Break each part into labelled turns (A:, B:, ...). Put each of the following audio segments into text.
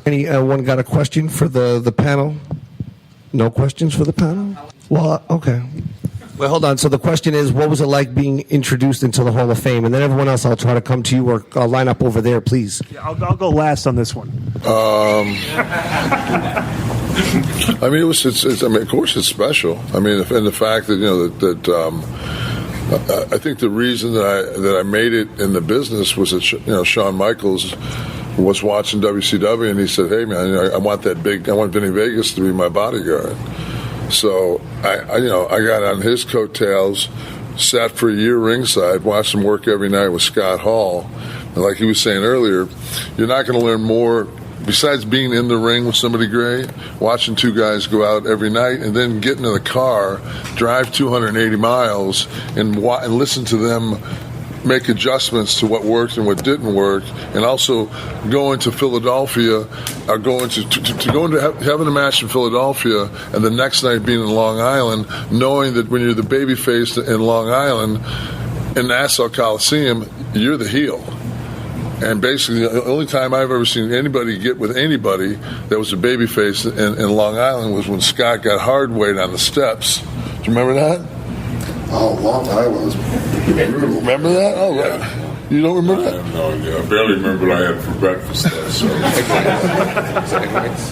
A: Anyone got a question for the panel? No questions for the panel? Well, okay. Well, hold on. So the question is, what was it like being introduced into the Hall of Fame? And then everyone else, I'll try to come to you or line up over there, please.
B: Yeah, I'll go last on this one.
C: I mean, of course, it's special. I mean, and the fact that I think the reason that I made it in the business was that Shawn Michaels was watching WCW and he said, "Hey man, I want Vinny Vegas to be my bodyguard." So I got on his coattails, sat for a year ringside, watched him work every night with Scott Hall. And like he was saying earlier, you're not going to learn more besides being in the ring with somebody great, watching two guys go out every night and then get into the car, drive 280 miles and listen to them make adjustments to what worked and what didn't work, and also going to Philadelphia, having a match in Philadelphia, and the next night being in Long Island, knowing that when you're the babyface in Long Island, in Nassau Coliseum, you're the heel. And basically, the only time I've ever seen anybody get with anybody that was a babyface in Long Island was when Scott got hard-weight on the steps. Do you remember that?
D: Oh, Long Island.
C: Remember that? Oh, right. Yeah. You don't remember that?
E: I have no idea. I barely remember what I had for breakfast there. So.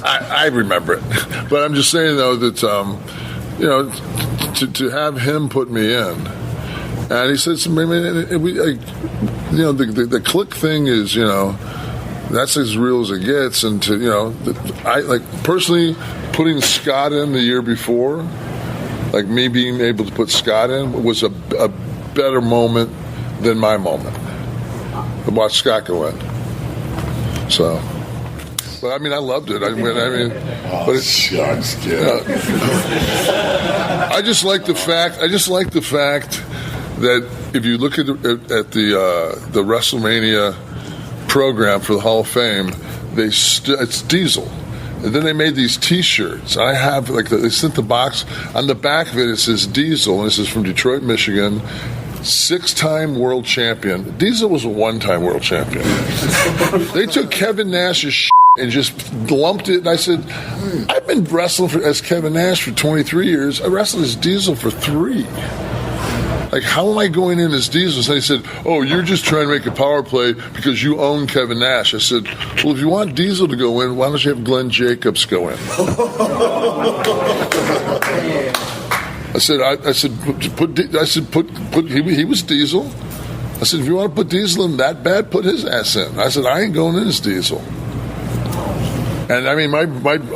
C: I remember it. But I'm just saying, though, that, to have him put me in, and he said, the click thing is, that's as real as it gets. And I personally putting Scott in the year before, like me being able to put Scott in was a better moment than my moment. To watch Scott go in. So, but I mean, I loved it. But it's
E: shucks, kid.
C: I just like the fact that if you look at the WrestleMania program for the Hall of Fame, it's Diesel. And then they made these T-shirts. I have they sent the box. On the back of it, it says Diesel, and this is from Detroit, Michigan. 6-time world champion. Diesel was a 1-time world champion. They took Kevin Nash's shit and just lumped it. And I said, I've been wrestling as Kevin Nash for 23 years. I wrestled as Diesel for 3. Like, how am I going in as Diesel? And they said, oh, you're just trying to make a power play because you own Kevin Nash. I said, well, if you want Diesel to go in, why don't you have Glenn Jacobs go in? I said, he was Diesel. I said, if you want to put Diesel in that bad, put his ass in. I said, I ain't going in as Diesel. And I mean, my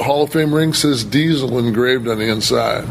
C: Hall of Fame ring says Diesel engraved on the inside.